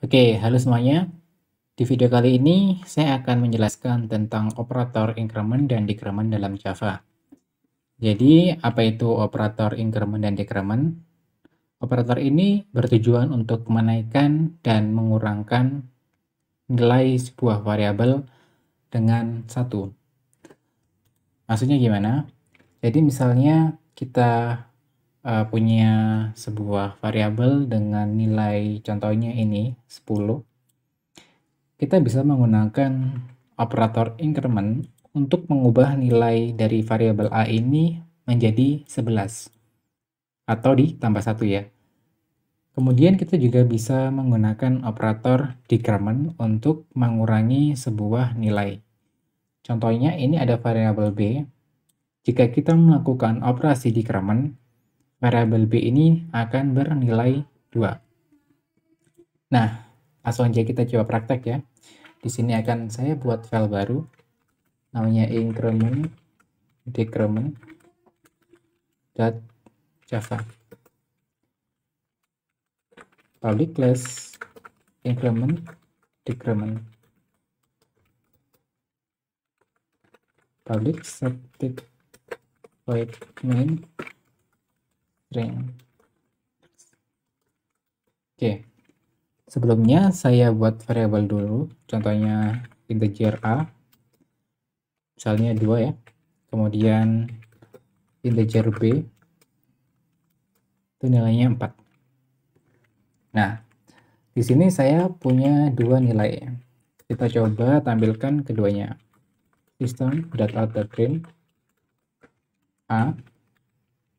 Oke, halo semuanya. Di video kali ini saya akan menjelaskan tentang operator increment dan decrement dalam Java. Jadi, apa itu operator increment dan decrement? Operator ini bertujuan untuk menaikkan dan mengurangkan nilai sebuah variabel dengan satu. Maksudnya gimana? Jadi misalnya kita punya sebuah variabel dengan nilai contohnya ini 10. Kita bisa menggunakan operator increment untuk mengubah nilai dari variabel A ini menjadi 11 atau ditambah 1 ya. Kemudian kita juga bisa menggunakan operator decrement untuk mengurangi sebuah nilai. Contohnya ini ada variabel B. Jika kita melakukan operasi decrement, variabel B ini akan bernilai 2. Nah, langsung aja kita coba praktek ya. Di sini akan saya buat file baru namanya increment decrement .java. Public class increment decrement. Public static void main string. Oke. Sebelumnya saya buat variabel dulu, contohnya integer A, misalnya 2 ya. Kemudian integer B, itu nilainya 4. Nah, di sini saya punya dua nilai. Kita coba tampilkan keduanya. System.out.print A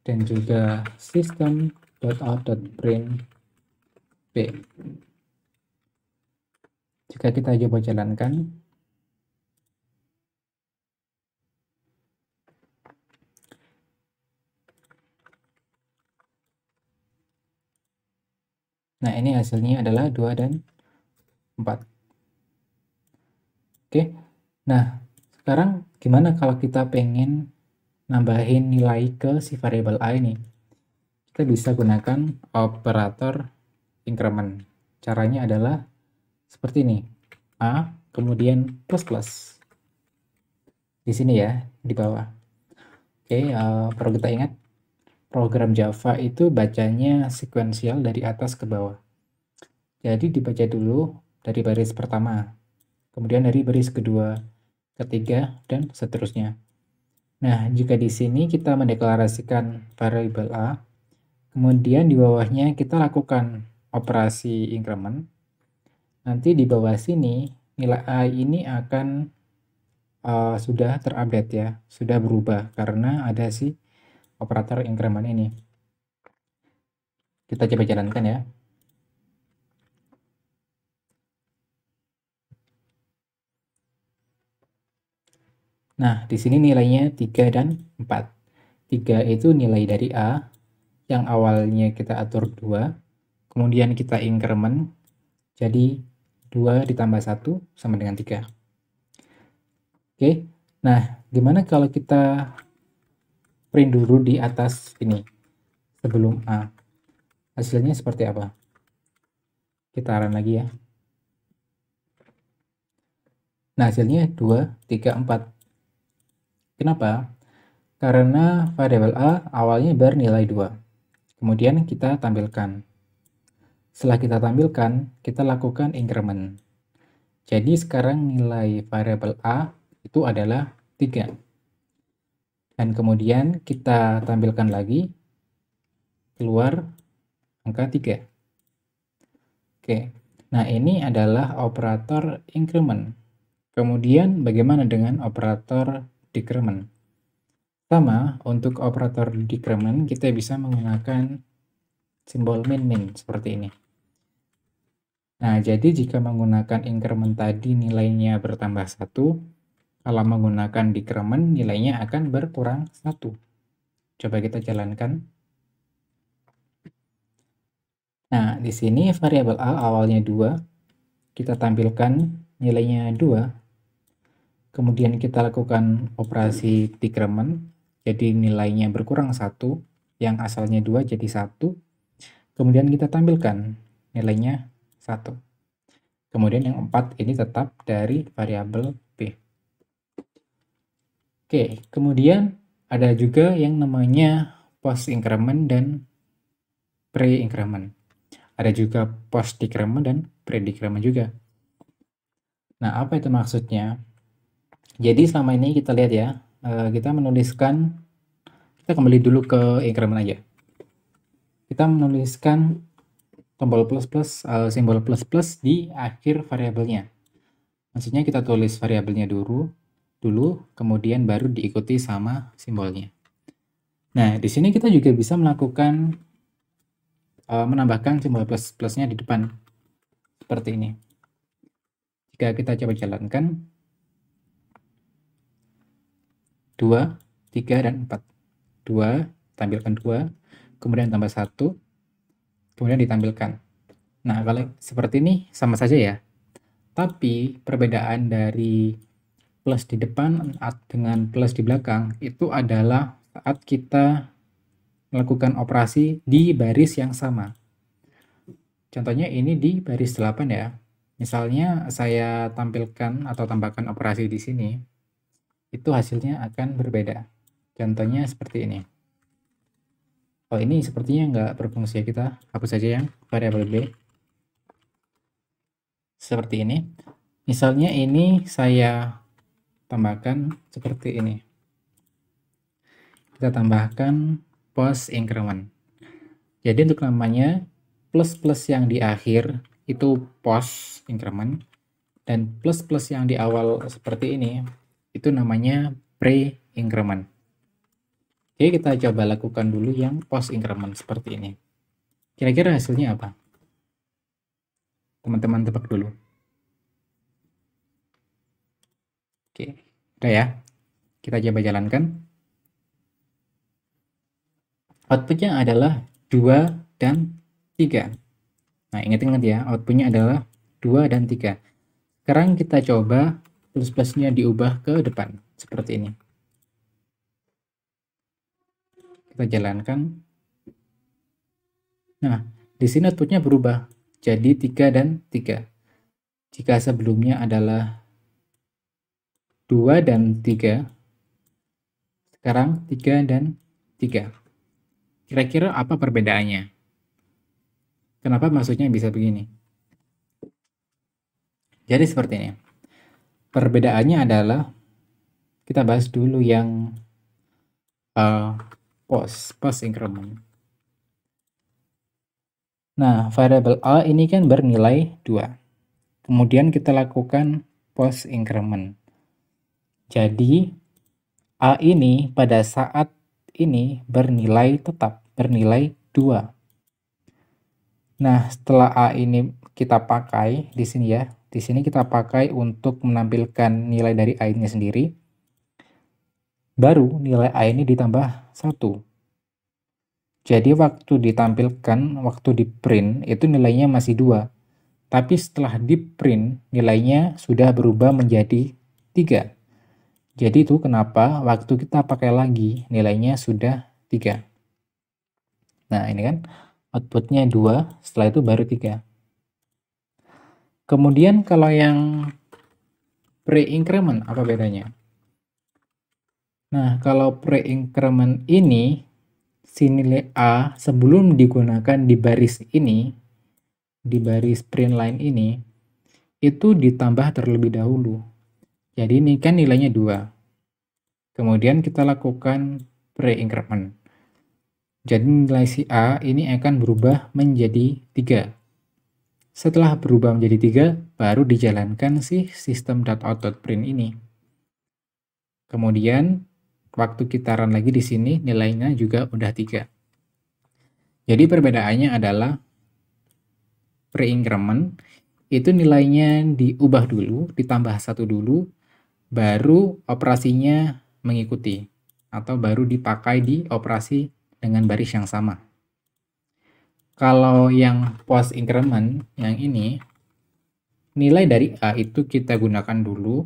dan juga system.out.print B. Jika kita coba jalankan, nah ini hasilnya adalah 2 dan 4. Oke, nah sekarang gimana kalau kita pengen nambahin nilai ke si variabel A ini? Kita bisa gunakan operator increment. Caranya adalah seperti ini. A, kemudian plus. Di sini ya, di bawah. Oke, perlu kita ingat, program Java itu bacanya sekuensial dari atas ke bawah. Jadi dibaca dulu dari baris pertama, kemudian dari baris kedua, ketiga, dan seterusnya. Nah, jika di sini kita mendeklarasikan variabel A, kemudian di bawahnya kita lakukan operasi increment, nanti di bawah sini nilai A ini akan sudah terupdate ya, sudah berubah karena ada si operator increment ini. Kita coba jalankan ya. Nah, di sini nilainya 3 dan 4. 3 itu nilai dari A yang awalnya kita atur 2, kemudian kita increment jadi 2 ditambah 1 sama dengan 3. Oke, nah gimana kalau kita print dulu di atas ini sebelum A? Hasilnya seperti apa? Kita run lagi ya. Nah, hasilnya 2, 3, 4. Kenapa? Karena variabel A awalnya bernilai 2. Kemudian kita tampilkan. Setelah kita tampilkan, kita lakukan increment. Jadi sekarang nilai variabel A itu adalah 3. Dan kemudian kita tampilkan lagi, keluar angka 3. Oke, nah ini adalah operator increment. Kemudian bagaimana dengan operator decrement? Sama, untuk operator decrement kita bisa menggunakan simbol min seperti ini. Nah, jadi jika menggunakan increment tadi nilainya bertambah 1, kalau menggunakan decrement nilainya akan berkurang 1. Coba kita jalankan. Nah, di sini variabel A awalnya 2, kita tampilkan nilainya 2, kemudian kita lakukan operasi decrement, jadi nilainya berkurang 1, yang asalnya 2 jadi 1, kemudian kita tampilkan nilainya 1. Kemudian yang 4 ini tetap dari variabel B. Oke, kemudian ada juga yang namanya post increment dan pre-increment. Ada juga post decrement dan pre-decrement juga. Nah, apa itu maksudnya? Jadi selama ini kita lihat ya, kita menuliskan, kita kembali dulu ke increment aja. Kita menuliskan tombol plus simbol plus di akhir variabelnya. Maksudnya kita tulis variabelnya dulu, kemudian baru diikuti sama simbolnya. Nah, di sini kita juga bisa melakukan menambahkan simbol plusnya di depan seperti ini. Jika kita coba jalankan 2, 3, dan 4. 2, tampilkan 2, kemudian tambah 1, kemudian ditampilkan. Nah, kalau seperti ini sama saja ya. Tapi perbedaan dari plus di depan dengan plus di belakang itu adalah saat kita melakukan operasi di baris yang sama. Contohnya ini di baris 8 ya. Misalnya saya tampilkan atau tambahkan operasi di sini, itu hasilnya akan berbeda. Contohnya seperti ini. Oh, ini sepertinya nggak berfungsi ya, kita hapus saja yang variabel B. Seperti ini. Misalnya ini saya tambahkan seperti ini. Kita tambahkan post increment. Jadi untuk namanya plus yang di akhir itu post increment, dan plus yang di awal seperti ini itu namanya pre increment. Oke, kita coba lakukan dulu yang post increment seperti ini. Kira-kira hasilnya apa? Teman-teman tebak dulu. Oke, udah ya. Kita coba jalankan. Outputnya adalah 2 dan 3. Nah, ingat-ingat ya, outputnya adalah 2 dan 3. Sekarang kita coba plus-plusnya diubah ke depan, seperti ini. Kita jalankan. Nah, di sini outputnya berubah, jadi 3 dan 3. Jika sebelumnya adalah 2 dan 3, sekarang 3 dan 3. Kira-kira apa perbedaannya? Kenapa maksudnya bisa begini? Jadi seperti ini. Perbedaannya adalah, kita bahas dulu yang post increment. Nah, variabel A ini kan bernilai 2. Kemudian kita lakukan post increment. Jadi, A ini pada saat ini bernilai tetap, bernilai 2. Nah, setelah A ini kita pakai di sini ya, di sini kita pakai untuk menampilkan nilai dari A ini sendiri, baru nilai A ini ditambah 1. Jadi waktu ditampilkan, waktu di print, itu nilainya masih 2. Tapi setelah di print, nilainya sudah berubah menjadi 3. Jadi itu kenapa waktu kita pakai lagi, nilainya sudah 3. Nah, ini kan outputnya 2, setelah itu baru 3. Kemudian kalau yang pre-increment, apa bedanya? Nah, kalau pre-increment ini, si nilai A sebelum digunakan di baris ini, di baris print line ini, itu ditambah terlebih dahulu. Jadi ini kan nilainya 2. Kemudian kita lakukan pre-increment. Jadi nilai si A ini akan berubah menjadi 3. Setelah berubah menjadi 3, baru dijalankan si system.out.print ini. Kemudian waktu kita run lagi di sini, nilainya juga udah 3. Jadi perbedaannya adalah pre-increment itu nilainya diubah dulu, ditambah 1 dulu, baru operasinya mengikuti, atau baru dipakai di operasi dengan baris yang sama. Kalau yang post increment yang ini, nilai dari A itu kita gunakan dulu,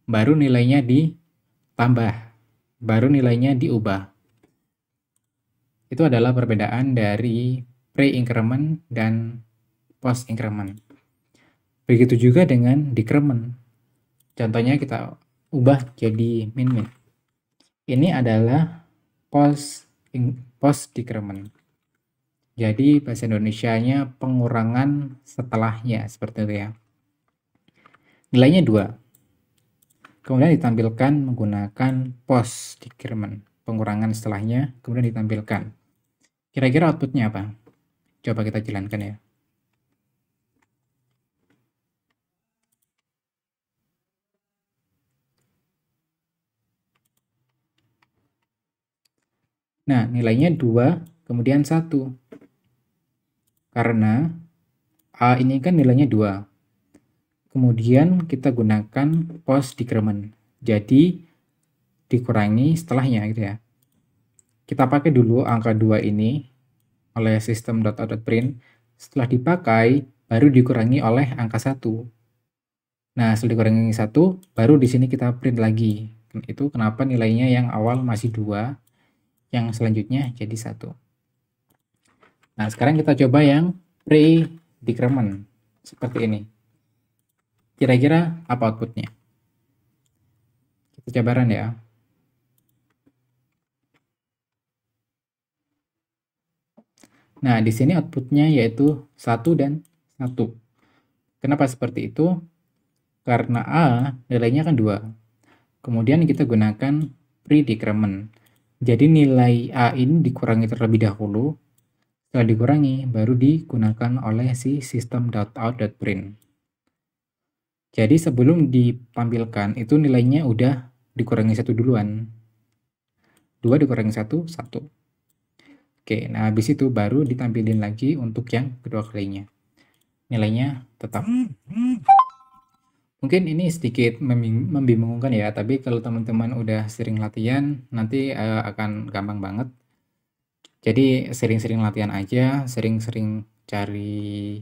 baru nilainya ditambah, baru nilainya diubah. Itu adalah perbedaan dari pre-increment dan post increment. Begitu juga dengan decrement. Contohnya kita ubah jadi min-min. Ini adalah post decrement. Jadi bahasa Indonesianya pengurangan setelahnya, seperti itu ya. Nilainya 2. Kemudian ditampilkan menggunakan post decrement. Pengurangan setelahnya, kemudian ditampilkan. Kira-kira outputnya apa? Coba kita jalankan ya. Nah, nilainya 2, kemudian 1. Karena A ini kan nilainya 2. Kemudian kita gunakan post decrement. Jadi, dikurangi setelahnya gitu ya. Kita pakai dulu angka 2 ini oleh system.out.print. Setelah dipakai, baru dikurangi oleh angka 1. Nah, setelah dikurangi 1, baru di sini kita print lagi. Itu kenapa nilainya yang awal masih 2, yang selanjutnya jadi 1. Nah, sekarang kita coba yang pre-decrement. Seperti ini. Kira-kira apa outputnya? Kita coba run ya. Nah, di sini outputnya yaitu 1 dan 1. Kenapa seperti itu? Karena A nilainya kan 2. Kemudian kita gunakan pre-decrement. Jadi nilai A ini dikurangi terlebih dahulu. Setelah dikurangi, baru digunakan oleh si system.out.print. Jadi sebelum ditampilkan, itu nilainya udah dikurangi 1 duluan. 2 dikurangi 1, 1. Oke, nah habis itu baru ditampilin lagi untuk yang kedua kalinya. Nilainya tetap. Mungkin ini sedikit membingungkan ya, tapi kalau teman-teman udah sering latihan, nanti akan gampang banget. Jadi sering-sering latihan aja, sering-sering cari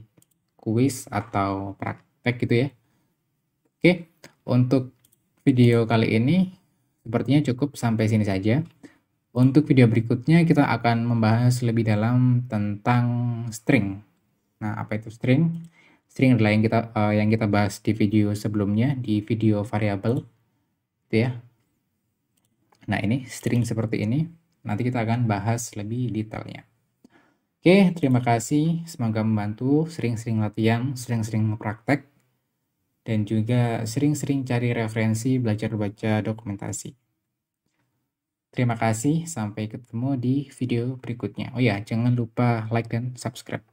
kuis atau praktek gitu ya. Oke, untuk video kali ini sepertinya cukup sampai sini saja. Untuk video berikutnya kita akan membahas lebih dalam tentang string. Nah, apa itu string? String adalah yang kita bahas di video sebelumnya, di video variabel, gitu ya. Nah, ini string seperti ini. Nanti kita akan bahas lebih detailnya. Oke, terima kasih. Semoga membantu. Sering-sering latihan, sering-sering praktek, dan juga sering-sering cari referensi, belajar baca dokumentasi. Terima kasih, sampai ketemu di video berikutnya. Oh ya, jangan lupa like dan subscribe.